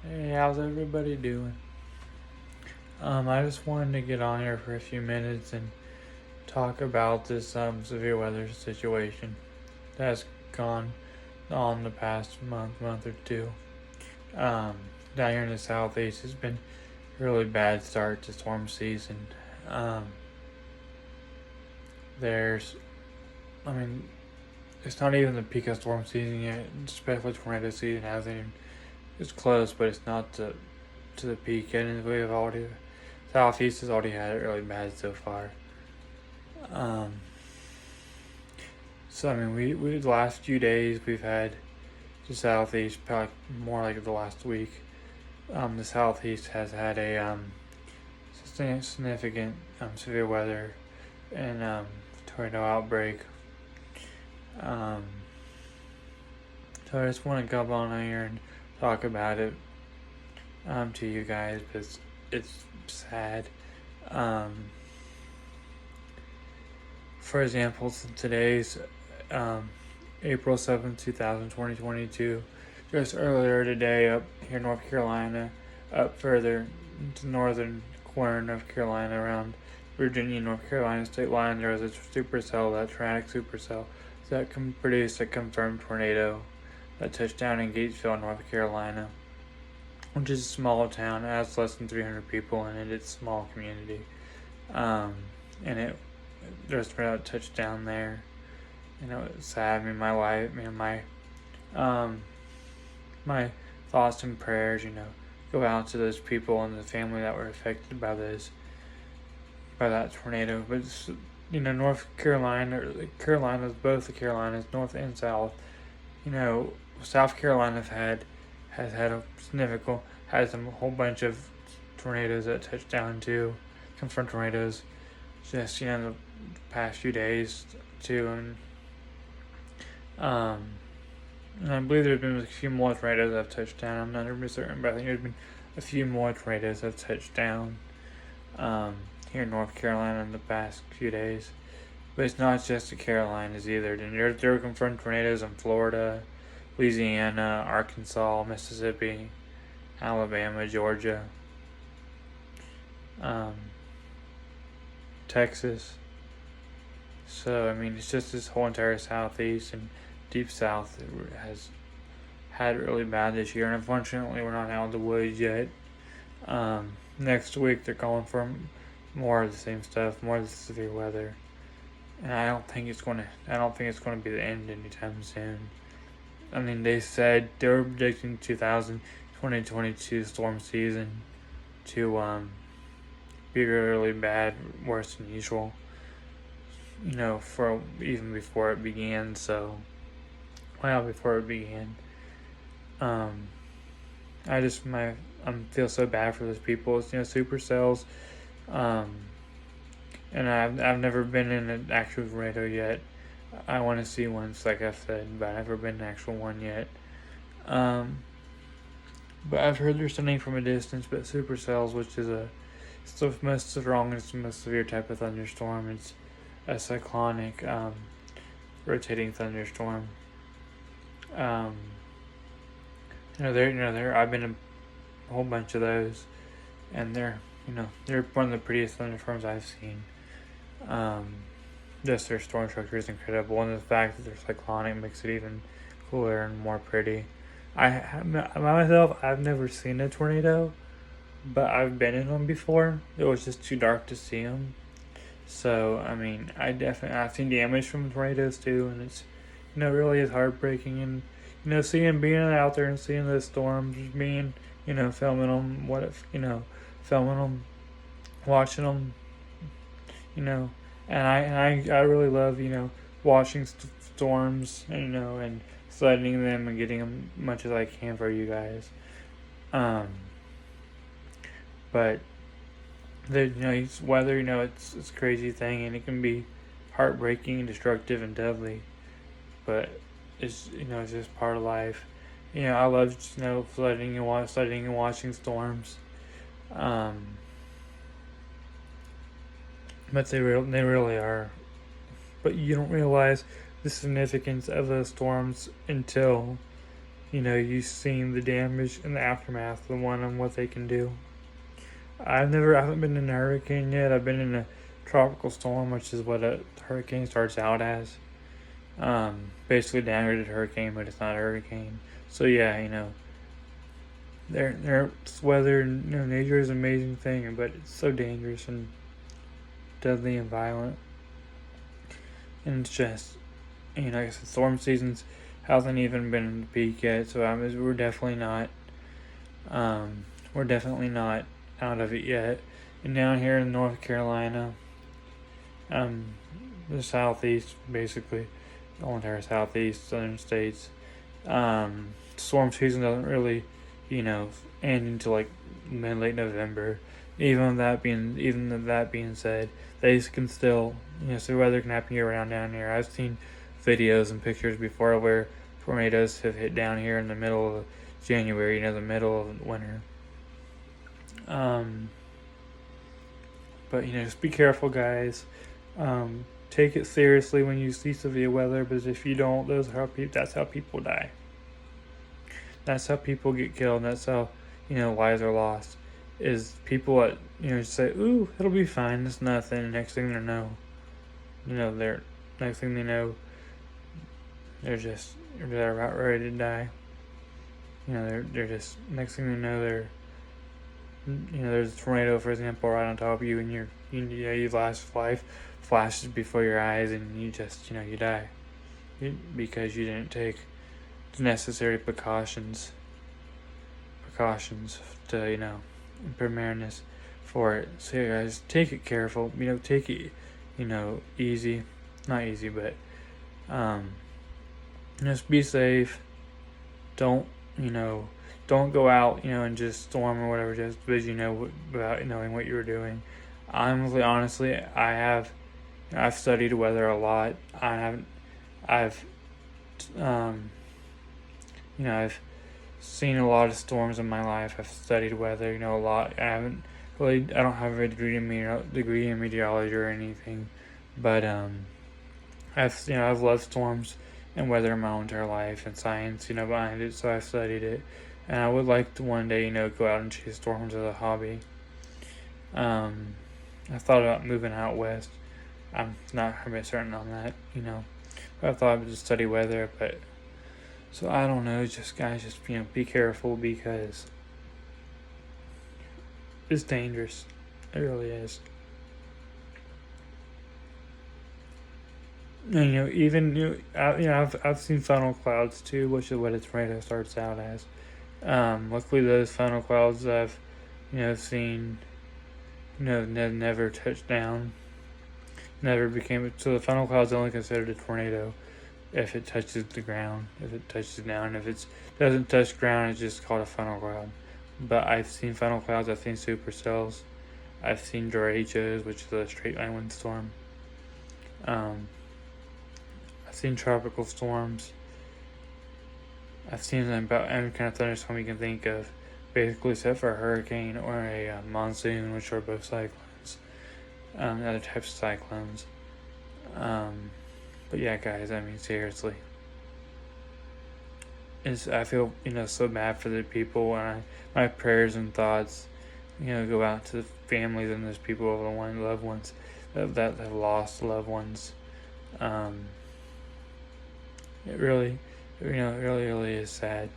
Hey, how's everybody doing? I just wanted to get on here for a few minutes and talk about this severe weather situation that's gone on the past month or two. Um, Down here in the southeast, it's been a really bad start to storm season. Um, there's, I mean, it's not even the peak of storm season yet. Especially tornado season hasn't even. It's close, but it's not to the peak. And we've already Southeast has already had it really bad so far. Um, so I mean, we the last few days we've had the Southeast, probably more like the last week. The Southeast has had a significant severe weather and tornado outbreak. Um, so I just want to come on here and talk about it to you guys, but it's sad. Um, for example, today's April 7th, 2022, just earlier today up here in North Carolina, up further into northern corner of North Carolina around Virginia, North Carolina state line, there was a supercell, that traumatic supercell, that produced a confirmed tornado that touched down in Gatesville, North Carolina, which is a small town. It has less than 300 people in it. It's a small community. And it just about touched down there. It's sad. I mean, um, my thoughts and prayers, go out to those people and the family that were affected by that tornado. But North Carolina, or the Carolinas, both the Carolinas, North and South. South Carolina has had a significant, has a whole bunch of tornadoes that touched down too, confirmed tornadoes, just the past few days too, and I believe there's been a few more tornadoes that have touched down. I'm not 100% certain, but I think there's been a few more tornadoes that have touched down here in North Carolina in the past few days. But it's not just the Carolinas either. There were confirmed tornadoes in Florida, Louisiana, Arkansas, Mississippi, Alabama, Georgia, um, Texas. So, I mean, it's just this whole entire southeast and deep south has had it really bad this year. And unfortunately, we're not out of the woods yet. Next week, they're calling for more of the same stuff, more of the severe weather. And I don't think it's going to be the end anytime soon. I mean, they said they were predicting 2022 storm season to be really bad, worse than usual. For even before it began. Before it began. I feel so bad for those people. It's, Supercells. And I've never been in an actual tornado yet. I want to see one, like I said, but I've never been in an actual one yet. But I've heard they're sending from a distance. But supercells, which is it's the most strongest, most severe type of thunderstorm. It's a cyclonic, rotating thunderstorm. I've been in a whole bunch of those, and they're one of the prettiest thunderstorms I've seen. Just their storm structure is incredible, and the fact that they're cyclonic makes it even cooler and more pretty. I've never seen a tornado, but I've been in them before. It was just too dark to see them. So, I mean, I've seen damage from tornadoes too, and it's, really is heartbreaking. And, being out there and seeing the storms, being, filming them, filming them, watching them, and I really love, watching storms, and sledding them and getting them much as I can for you guys. But it's weather, it's a crazy thing, and it can be heartbreaking, destructive, and deadly. But it's just part of life. I love sledding and watching storms. But they really are. But you don't realize the significance of those storms until you've seen the damage and the aftermath of the one and what they can do. I haven't been in a hurricane yet. I've been in a tropical storm, which is what a hurricane starts out as. Basically downgraded hurricane, but it's not a hurricane. So yeah, their weather and nature is an amazing thing, but it's so dangerous and deadly and violent. And it's just, like I said, storm seasons hasn't even been in the peak yet, so we're definitely not, out of it yet. And down here in North Carolina, the southeast, basically, the whole entire southeast, southern states, storm season doesn't really, end until like late November. Even that being said, they can still, so weather can happen year round down here. I've seen videos and pictures before where tornadoes have hit down here in the middle of January, the middle of winter. But just be careful, guys. Take it seriously when you see severe weather, because if you don't, that's how people die. That's how people get killed. That's how lives are lost. Is people that say, "Ooh, it'll be fine. It's nothing." Next thing they know, they're about ready to die. They're just next thing they know they're there's a tornado, for example, right on top of you, and your last life flashes before your eyes, and you just you die because you didn't take the necessary precautions to preparedness for it. So yeah, guys, take it careful. Take it easy, not easy, but just be safe. Don't go out and just storm or whatever just because without knowing what you were doing. Honestly, I've studied weather a lot. I've seen a lot of storms in my life. I've studied weather, a lot. I don't have a degree in meteorology or anything, but I've loved storms and weather my whole entire life and science, behind it. So I've studied it, and I would like to one day, go out and chase storms as a hobby. I thought about moving out west. I'm not 100% certain on that, But I thought I would just study weather, but so I don't know. Guys, be careful because it's dangerous. It really is. And I've seen funnel clouds too, which is what a tornado starts out as. Luckily, those funnel clouds I've seen never touched down, never became. So the funnel cloud's only considered a tornado if it touches the ground. If it touches down, if it doesn't touch ground, it's just called a funnel cloud. But I've seen funnel clouds. I've seen supercells. I've seen derechos, which is a straight line windstorm. I've seen tropical storms. I've seen about every kind of thunderstorm you can think of, basically except for a hurricane or a monsoon, which are both cyclones, other types of cyclones. But yeah, guys, seriously, I feel so bad for the people, and my prayers and thoughts go out to the families and those people, loved ones that have lost loved ones. It really, really is sad.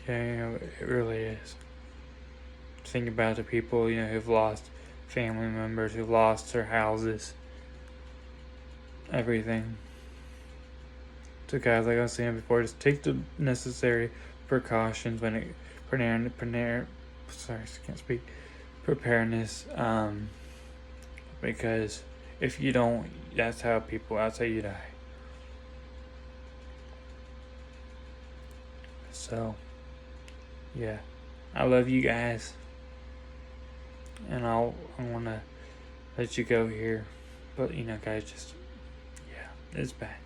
Yeah, it really is. Think about the people, who've lost family members, who've lost their houses, everything. So guys, like I was saying before, just take the necessary precautions preparedness, because if you don't, that's how you die. So, yeah, I love you guys, and I want to let you go here, but guys, it's bad,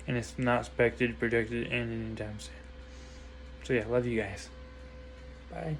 and it's not predicted to end anytime soon. So yeah, love you guys. Bye.